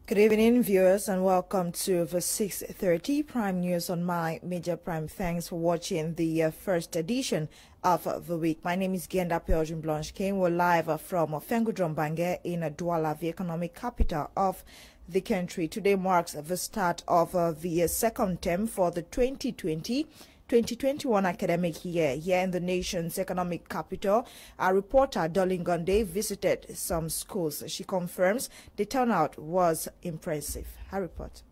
Good evening, viewers, and welcome to the 6:30 Prime News on My Major Prime. Thanks for watching the first edition of the week. My name is Genda Pelgin Blanche King. We're live from Fengudrombange in Douala, the economic capital of the country. Today marks the start of the second term for the 2020-2021 academic year. Here in the nation's economic capital, our reporter Dolin Gonde visited some schools. She confirms the turnout was impressive. Her report.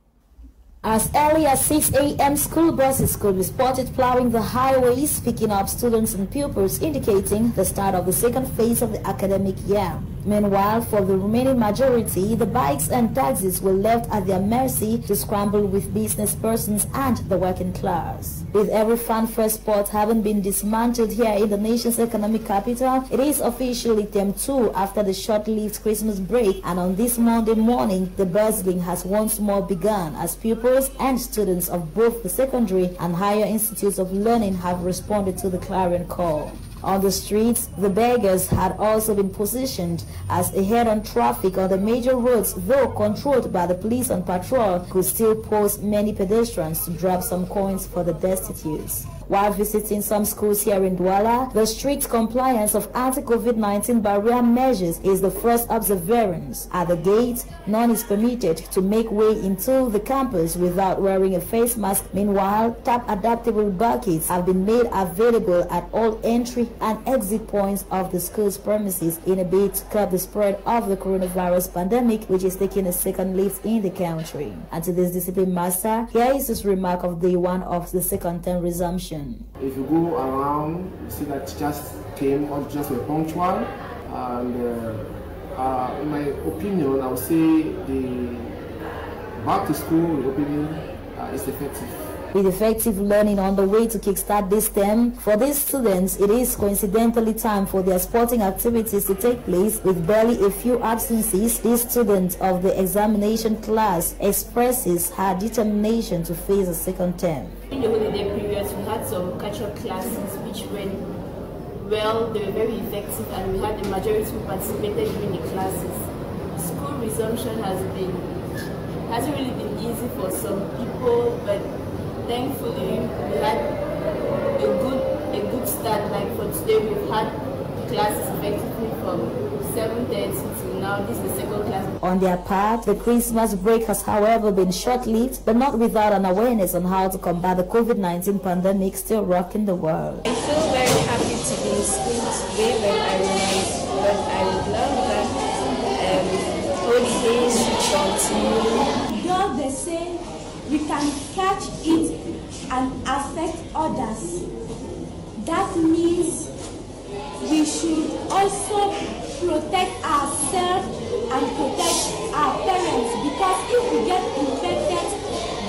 As early as 6 a.m., school buses could be spotted plowing the highways, picking up students and pupils, indicating the start of the second phase of the academic year. Meanwhile, for the remaining majority, the bikes and taxis were left at their mercy to scramble with business persons and the working class. With every fanfare spot having been dismantled here in the nation's economic capital, it is officially term 2 after the short-lived Christmas break, and on this Monday morning, the bustling has once more begun as pupils and students of both the secondary and higher institutes of learning have responded to the clarion call. On the streets, the beggars had also been positioned as a head-on traffic on the major roads, though controlled by the police on patrol, could still pose many pedestrians to drop some coins for the destitute. While visiting some schools here in Douala, the strict compliance of anti-COVID-19 barrier measures is the first observance. At the gate, none is permitted to make way into the campus without wearing a face mask. Meanwhile, tap-adaptable buckets have been made available at all entry and exit points of the school's premises in a bid to curb the spread of the coronavirus pandemic, which is taking a second lift in the country. And to this discipline master, here is his remark of day one of the second term resumption. If you go around, you see that teachers came or just were punctual, and in my opinion, I would say the back to school reopening is effective. With effective learning on the way to kickstart this term, for these students, it is coincidentally time for their sporting activities to take place. With barely a few absences, this student of the examination class expresses her determination to face a second term. In the holiday periods, we had some catch-up classes which went well, they were very effective, and we had the majority who participated in the classes. School resumption hasn't really been easy for some people, but thankfully, we had a good start. Like for today, we've had classes effectively from 7:30 till now. This is the second class. On their part, the Christmas break has, however, been short-lived, but not without an awareness on how to combat the COVID-19 pandemic still rocking the world. I feel very happy to be in school today, but I would love that holidays should continue. Though they say we can catch it and affect others, that means we should also protect ourselves and protect our parents, because if we get infected,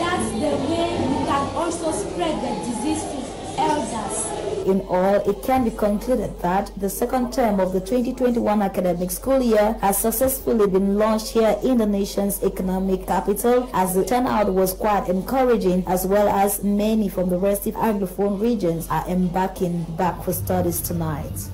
that's the way we can also spread the disease to elders. In all, it can be concluded that the second term of the 2021 academic school year has successfully been launched here in the nation's economic capital, as the turnout was quite encouraging, as well as many from the restive Anglophone regions are embarking back for studies tonight.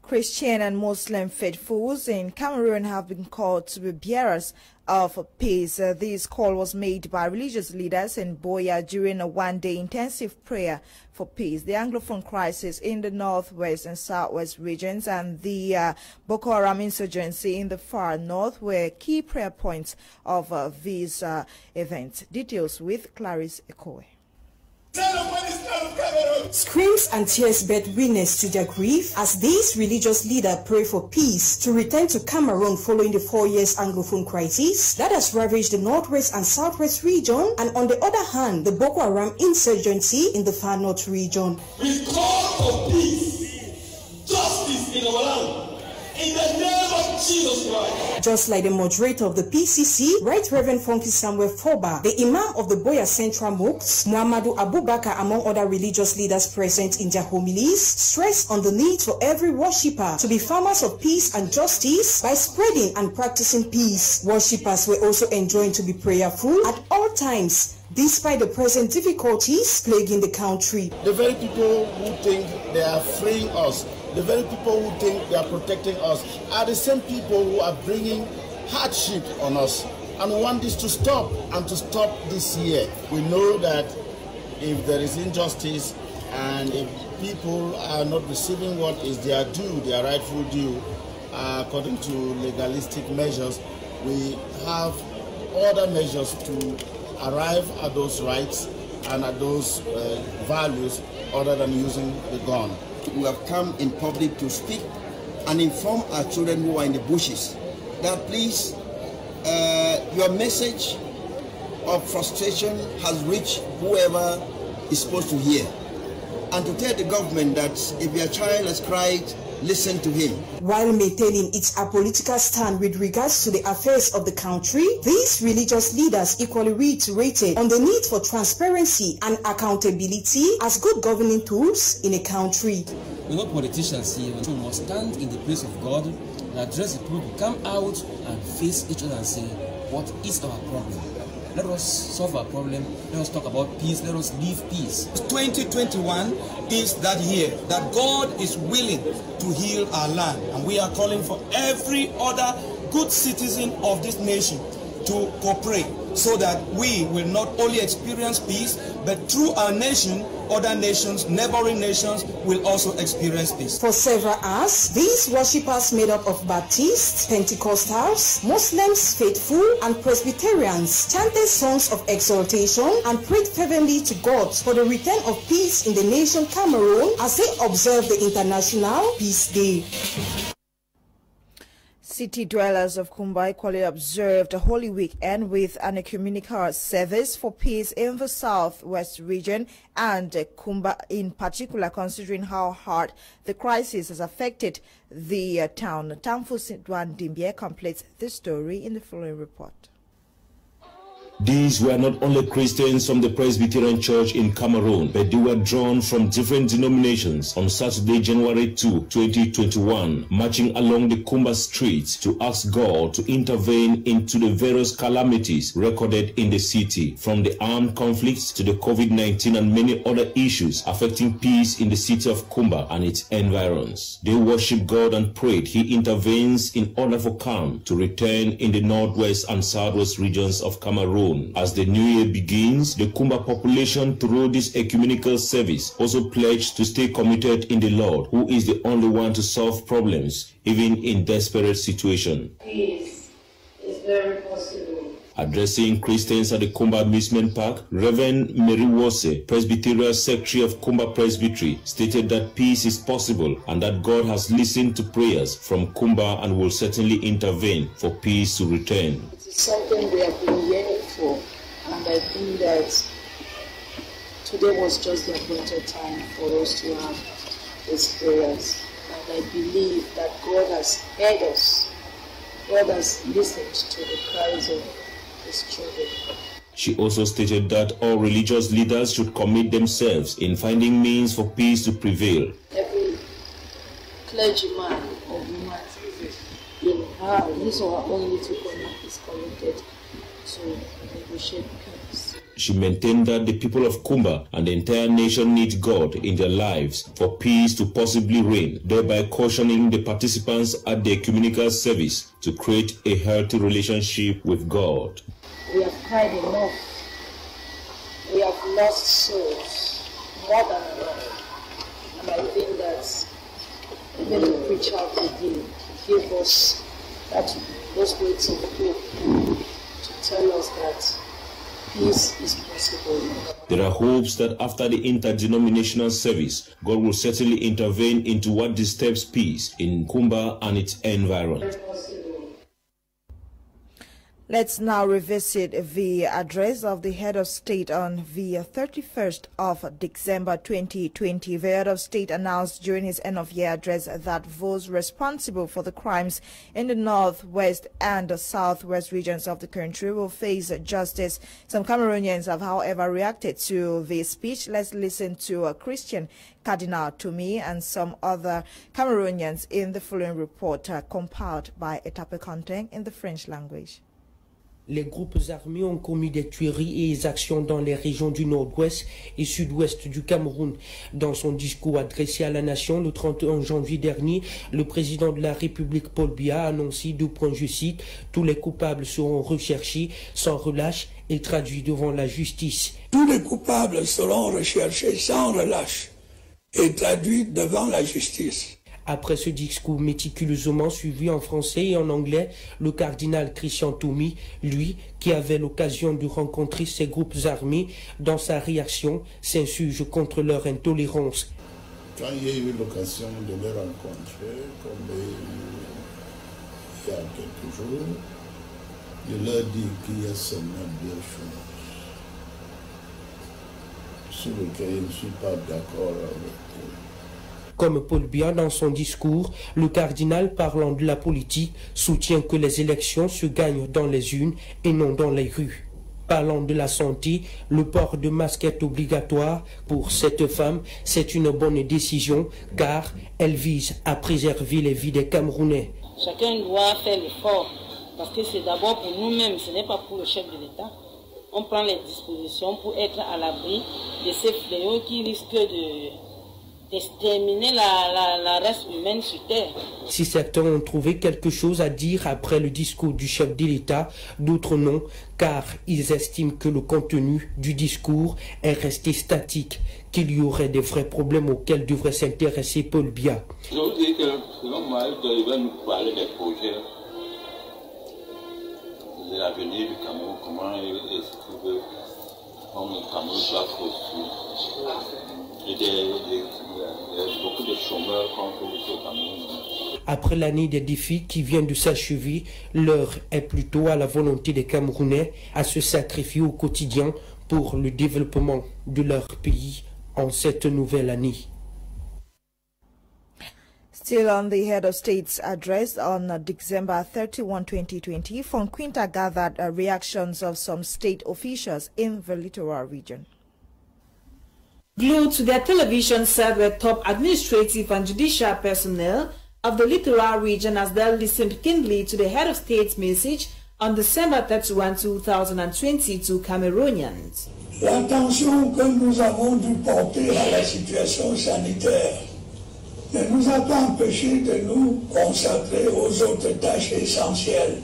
Christian and Muslim faithfuls in Cameroon have been called to be bearers of peace. This call was made by religious leaders in Boya during a one-day intensive prayer for peace. The Anglophone crisis in the northwest and southwest regions and the Boko Haram insurgency in the far north were key prayer points of these events. Details with Clarice Ekowe. Screams and tears bear witness to their grief as these religious leaders pray for peace to return to Cameroon following the 4 years Anglophone crisis that has ravaged the northwest and southwest region, and on the other hand, the Boko Haram insurgency in the far north region. We call for peace, justice in our land. In the name of Jesus Christ. Just like the moderator of the PCC, Right Reverend Funky Samuel Foba, the Imam of the Boya Central Mosque, Muhammadu Abubakar, among other religious leaders present in their homilies, stressed on the need for every worshipper to be farmers of peace and justice by spreading and practicing peace. Worshippers were also enjoined to be prayerful at all times, despite the present difficulties plaguing the country. The very people who think they are freeing us, the very people who think they are protecting us, are the same people who are bringing hardship on us. And we want this to stop, and to stop this year. We know that if there is injustice and if people are not receiving what is their due, their rightful due, according to legalistic measures, we have other measures to arrive at those rights and at those values other than using the gun. We have come in public to speak and inform our children who are in the bushes that please, your message of frustration has reached whoever is supposed to hear. And to tell the government that if your child has cried, listen to him. While maintaining its apolitical stand with regards to the affairs of the country, these religious leaders equally reiterated on the need for transparency and accountability as good governing tools in a country. We know politicians here must stand in the place of God and address the people to come out and face each other and say, what is our problem? Let us solve our problem. Let us talk about peace. Let us live peace. 2021 is that year that God is willing to heal our land. And we are calling for every other good citizen of this nation to cooperate so that we will not only experience peace, but through our nation, other nations, neighboring nations will also experience peace. For several hours, these worshippers made up of Baptists, Pentecostals, Muslims, faithful, and Presbyterians chanted songs of exaltation and prayed fervently to God for the return of peace in the nation Cameroon as they observe the International Peace Day. City dwellers of Kumba equally observed a Holy Weekend with an ecumenical service for peace in the southwest region and Kumba in particular, considering how hard the crisis has affected the town. Tamfu Sidwan Dimbie completes the story in the following report. These were not only Christians from the Presbyterian Church in Cameroon, but they were drawn from different denominations on Saturday, January 2, 2021, marching along the Kumba streets to ask God to intervene into the various calamities recorded in the city, from the armed conflicts to the COVID-19 and many other issues affecting peace in the city of Kumba and its environs. They worshiped God and prayed He intervenes in order for calm to return in the northwest and southwest regions of Cameroon. As the new year begins, the Kumba population through this ecumenical service also pledged to stay committed in the Lord, who is the only one to solve problems, even in desperate situations. Peace is very possible. Addressing Christians at the Kumba Amusement Park, Reverend Mary Wose, Presbyterian Secretary of Kumba Presbytery, stated that peace is possible and that God has listened to prayers from Kumba and will certainly intervene for peace to return. It is something we have been yearning for, and I think that today was just the appointed time for us to have these prayers. And I believe that God has heard us. God has listened to the cries of His children. She also stated that all religious leaders should commit themselves in finding means for peace to prevail. Every clergyman or woman in his or her own little corner is committed to negotiate peace. She maintained that the people of Kumba and the entire nation need God in their lives for peace to possibly reign, thereby cautioning the participants at the ecumenical service to create a healthy relationship with God. We have cried enough. We have lost souls, more than enough. And I think that when we preach out again, give us those words of hope to tell us that peace is possible. There are hopes that after the interdenominational service, God will certainly intervene into what disturbs peace in Kumba and its environs. Let's now revisit the address of the head of state on the 31st of December 2020. The head of state announced during his end-of-year address that those responsible for the crimes in the northwest and the southwest regions of the country will face justice. Some Cameroonians have, however, reacted to the speech. Let's listen to a Christian Cardinal Toumi and some other Cameroonians in the following report compiled by Etape Content in the French language. Les groupes armés ont commis des tueries et des actions dans les régions du nord-ouest et sud-ouest du Cameroun. Dans son discours adressé à la nation le 31 janvier dernier, le président de la République Paul Biya a annoncé 2 points, je cite, « Tous les coupables seront recherchés sans relâche et traduits devant la justice. » Tous les coupables seront recherchés sans relâche et traduits devant la justice. Après ce discours méticuleusement suivi en français et en anglais, le cardinal Christian Toumi, lui, qui avait l'occasion de rencontrer ces groupes armés, dans sa réaction, s'insurge contre leur intolérance. Quand il y a eu l'occasion de les rencontrer, comme il y a quelques jours, je leur dis qu'il y a seulement 2 choses sur lesquelles je ne suis pas d'accord avec eux. Comme Paul Biya dans son discours, le cardinal parlant de la politique soutient que les élections se gagnent dans les urnes et non dans les rues. Parlant de la santé, le port de masque est obligatoire. Pour cette femme, c'est une bonne décision car elle vise à préserver les vies des Camerounais. Chacun doit faire l'effort parce que c'est d'abord pour nous-mêmes, ce n'est pas pour le chef de l'État. On prend les dispositions pour être à l'abri de ces fléaux qui risquent d'exterminer la race humaine sur Terre. Si certains ont trouvé quelque chose à dire après le discours du chef de l'État, d'autres non, car ils estiment que le contenu du discours est resté statique, qu'il y aurait des vrais problèmes auxquels devrait s'intéresser Paul Biya. Je vous dis que selon moi, il va nous parler des projets de l'avenir du Cameroun, comment est-ce que le Cameroun doit construire. Il y a beaucoup de chômeurs contre le Cameroun. Après l'année des défis qui vient de s'achever, l'heure est plutôt à la volonté des Camerounais à se sacrifier au quotidien pour le développement de leur pays en cette nouvelle année. Still on the head of state's address on December 31, 2020, Von Quinta gathered reactions of some state officials in the littoral region. Glued to their television set were top administrative and judicial personnel of the littoral region as they listened keenly to the head of state's message on December 31, 2020 to Cameroonians. L'attention que nous avons dû porter à la situation sanitaire ne nous a pas empêché de nous consacrer aux autres tâches essentielles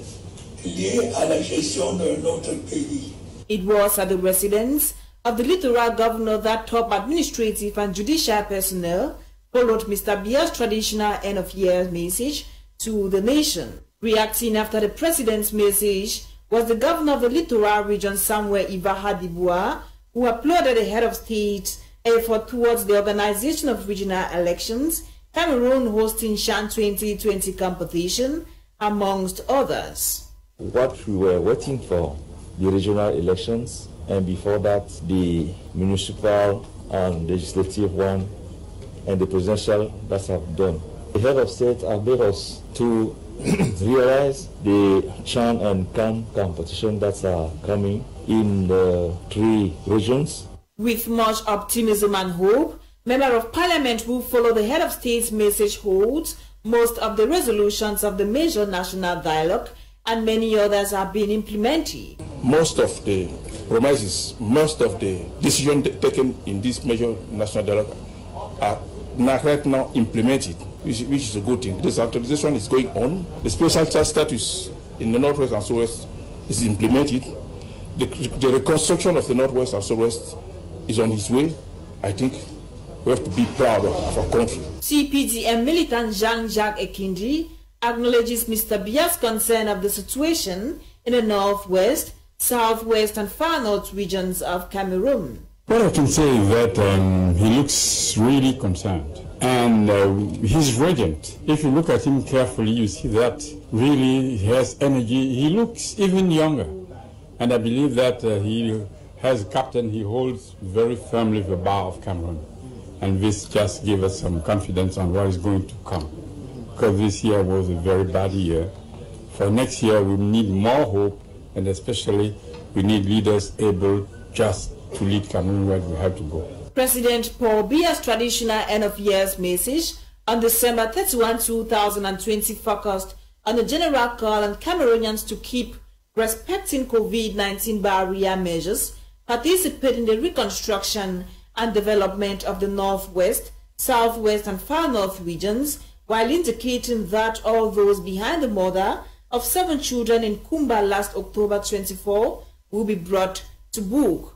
liées à la gestion de notre pays. It was at the residence of the littoral governor that top administrative and judicial personnel followed Mr. Biya's traditional end-of-year message to the nation. Reacting after the president's message was the governor of the littoral region, Samuel Ibaha Dibois, who applauded the head of state's effort towards the organization of regional elections, Cameroon hosting Chan 2020 competition, amongst others. What we were waiting for, the regional elections, and before that the municipal and legislative one and the presidential that have done. The head of state have made us to realize the Chan and Can competition that are coming in the 3 regions. With much optimism and hope, Member of Parliament who follow the head of state's message holds most of the resolutions of the major national dialogue and many others have been implemented. Most of the promises, most of the decisions taken in this major national dialogue are right now implemented, which is a good thing. This actualization is going on. The special child status in the Northwest and Southwest is implemented. The reconstruction of the Northwest and Southwest is on its way. I think we have to be proud of our country. CPDM militant Jean-Jacques Ekindi acknowledges Mr. Biya's concern of the situation in the Northwest, Southwest and Far North regions of Cameroon. What I can say is that he looks really concerned and he's radiant. If you look at him carefully, you see that really he has energy. He looks even younger. And I believe that he, as a captain, he holds very firmly the bar of Cameroon. And this just gives us some confidence on what is going to come. Because this year was a very bad year. For next year, we need more hope, and especially we need leaders able just to lead Cameroon where we have to go. President Paul Biya's traditional end-of-year's message on December 31, 2020 focused on the general call on Cameroonians to keep respecting COVID-19 barrier measures, participate in the reconstruction and development of the Northwest, Southwest and Far North regions, while indicating that all those behind the murder of 7 children in Kumba last October 24 will be brought to book.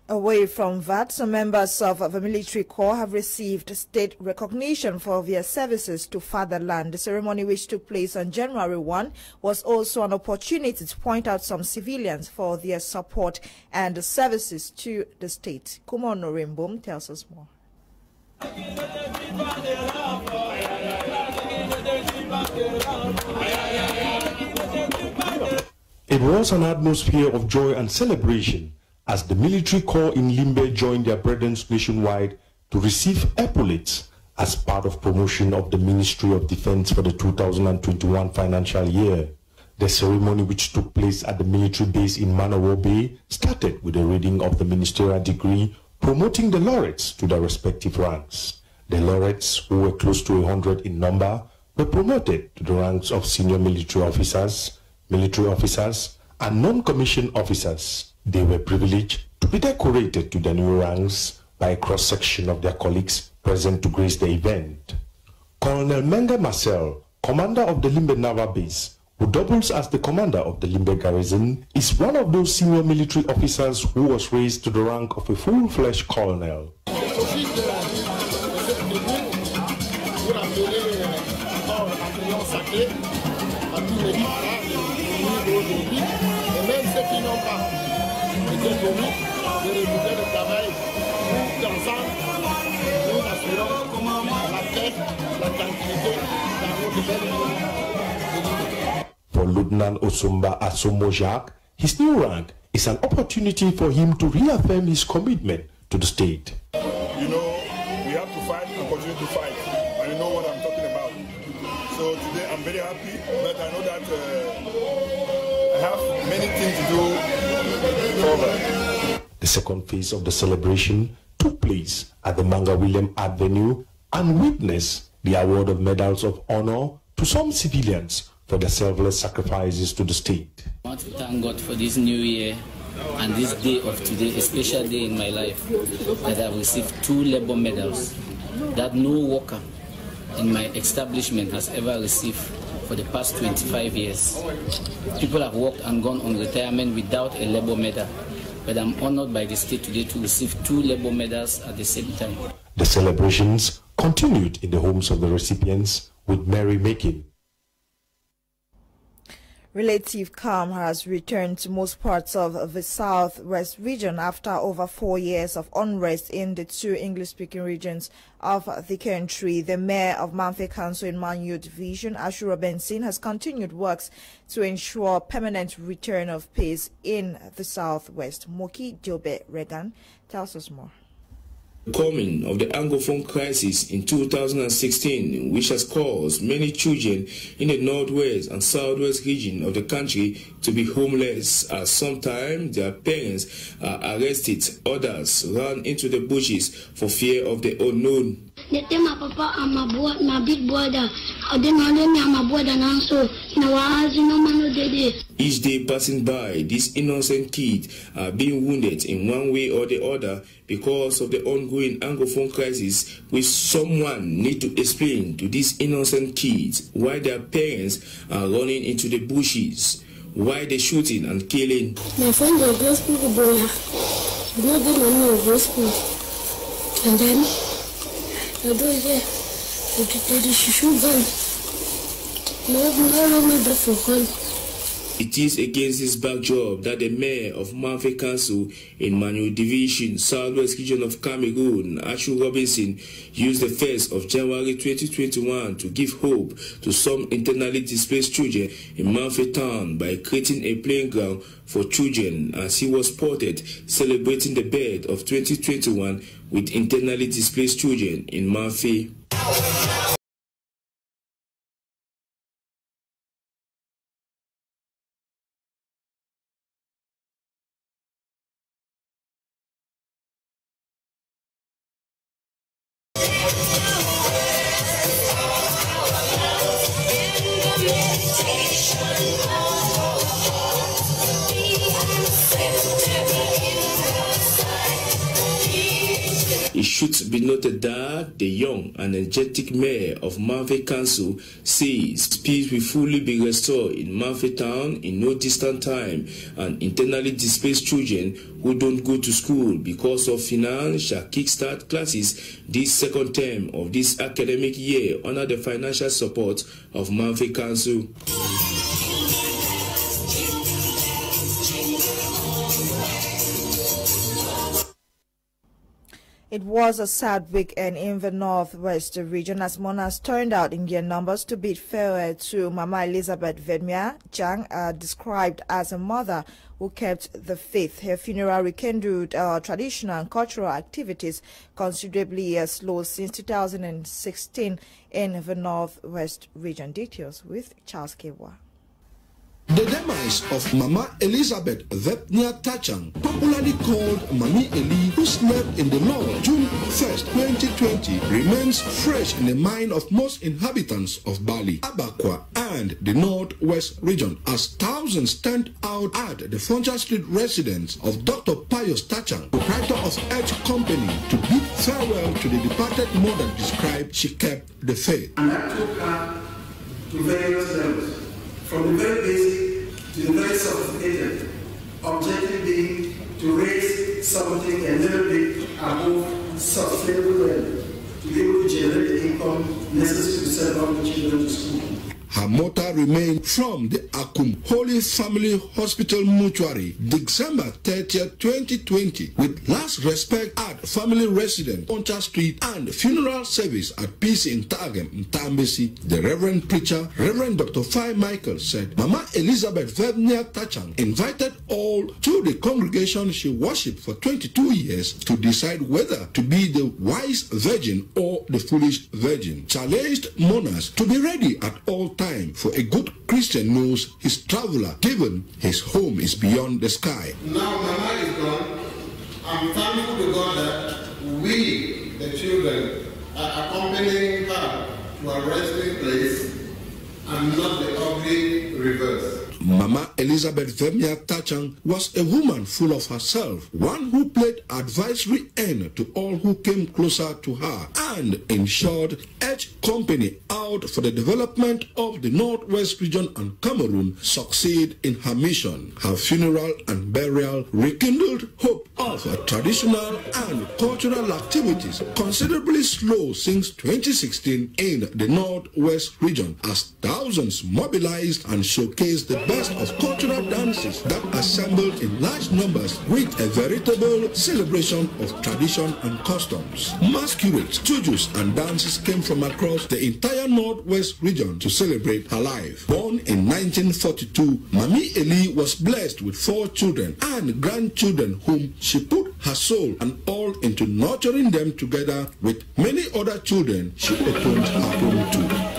Away from that, some members of the military corps have received state recognition for their services to fatherland. The ceremony, which took place on January 1, was also an opportunity to point out some civilians for their support and services to the state. Kmer Norimbom tells us more. It was an atmosphere of joy and celebration as the military corps in Limbe joined their brethren nationwide to receive epaulets as part of promotion of the Ministry of Defense for the 2021 financial year. The ceremony, which took place at the military base in Manawa Bay, started with a reading of the ministerial degree promoting the laureates to their respective ranks. The laureates, who were close to 100 in number, were promoted to the ranks of senior military officers, and non-commissioned officers. They were privileged to be decorated to their new ranks by a cross-section of their colleagues present to grace the event. Colonel Menge Marcel, commander of the Limbe Naval Base, who doubles as the commander of the Limbe Garrison, is one of those senior military officers who was raised to the rank of a full-fledged colonel. For Lieutenant Osumba Asomojak, his new rank is an opportunity for him to reaffirm his commitment to the state. You know, we have to fight and continue to fight, and you know what I'm talking about. So today I'm very happy, but I know that I have many things to do further. The second phase of the celebration took place at the Manga William Avenue and witnessed the award of medals of honor to some civilians for their selfless sacrifices to the state. I want to thank God for this new year and this day of today, a special day in my life, that I've received 2 labor medals that no worker in my establishment has ever received for the past 25 years. People have worked and gone on retirement without a labor medal, but I'm honored by the state today to receive 2 labor medals at the same time. The celebrations continued in the homes of the recipients with merrymaking. Relative calm has returned to most parts of the southwest region after over 4 years of unrest in the 2 English-speaking regions of the country. The mayor of Manfe Council in Manyu Division, Ashura Benson, has continued works to ensure permanent return of peace in the southwest. Moki Jobe Regan tells us more. The coming of the Anglophone crisis in 2016, which has caused many children in the northwest and southwest region of the country to be homeless, as sometimes their parents are arrested, others run into the bushes for fear of the unknown. They tell my papa and my big brother, I didn't know me and my brother now, so in our house, no man no day. Each day passing by, these innocent kids are being wounded in one way or the other because of the ongoing Anglophone crisis, which someone need to explain to these innocent kids why their parents are running into the bushes, why they're shooting and killing. My friend will go school to boy, you know good money will go school, and then I do it. They shoot gun. No, me back for gun. It is against this backdrop that the mayor of Manfe Council in Manyu Division, Southwest Region of Cameroon, Ashu Robinson, used the 1st of January 2021 to give hope to some internally displaced children in Manfe Town by creating a playing ground for children, as he was spotted celebrating the birth of 2021 with internally displaced children in Manfe. should be noted that the young and energetic mayor of Manfe Council says peace will fully be restored in Manfe town in no distant time, and internally displaced children who don't go to school because of finance shall kickstart classes this second term of this academic year under the financial support of Manfe Council. It was a sad weekend in the Northwest region as mourners turned out in their numbers to bid farewell to Mama Elizabeth Vedmia Chang, described as a mother who kept the faith. Her funeral rekindled traditional and cultural activities considerably slow since 2016 in the Northwest region. Details with Charles Kewa. The demise of Mama Elizabeth Vedmia Tachang, popularly called Mami Eli, who slept in the Lord June 1st, 2020, remains fresh in the mind of most inhabitants of Bali, Abakwa, and the Northwest region as thousands stand out at the Fonja Street residence of Dr. Pius Tachang, proprietor of Edge Company, to bid farewell to the departed mother. Described she kept the faith. And I took her to various levels, from the very basic to the very sophisticated, objective being to raise something a little bit above sustainable level to be able to generate the income necessary to send all the children to school. Her motto remained from the Akum Holy Family Hospital Mortuary, December 30th, 2020, with last respect at family residence, Poncha Street, and funeral service at Peace in Tagem, Ntambesi. The Reverend Preacher, Reverend Dr. Fai Michael, said Mama Elizabeth Vedmia Tachang invited all to the congregation she worshipped for 22 years to decide whether to be the wise virgin or the foolish virgin. Challenged mourners to be ready at all times, for a good Christian knows his traveler, given his home is beyond the sky. Now Mama is gone. I'm thankful to God that we, the children, are accompanying her to a resting place and not the ugly reverse. Mama Elizabeth Vedmia Tachang was a woman full of herself, one who played advisory end to all who came closer to her, and ensured Edge Company out for the development of the Northwest region and Cameroon succeed in her mission. Her funeral and burial rekindled hope of traditional and cultural activities considerably slow since 2016 in the Northwest region, as thousands mobilized and showcased the best of cultural dances that assembled in large numbers with a veritable celebration of tradition and customs. Masquerades, jujus, and dances came from across the entire Northwest region to celebrate her life. Born in 1942, Mami Eli was blessed with 4 children and grandchildren whom she put her soul and all into nurturing them together with many other children she opened her home to.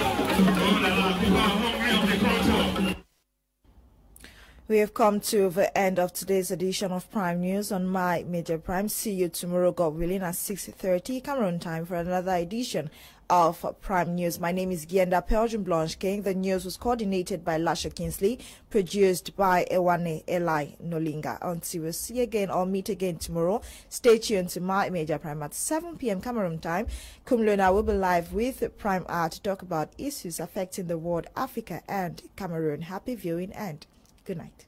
We have come to the end of today's edition of Prime News on My Major Prime. See you tomorrow, God willing, at 6:30 Cameroon time for another edition of Prime News. My name is Gienda Pelgian Blanche King. The news was coordinated by Lasha Kingsley, produced by Ewane Eli Nolinga. Until we see again or meet again tomorrow, stay tuned to My Major Prime at 7 p.m. Cameroon time. Kumluna will be live with Prime Hour to talk about issues affecting the world, Africa, and Cameroon. Happy viewing and good night.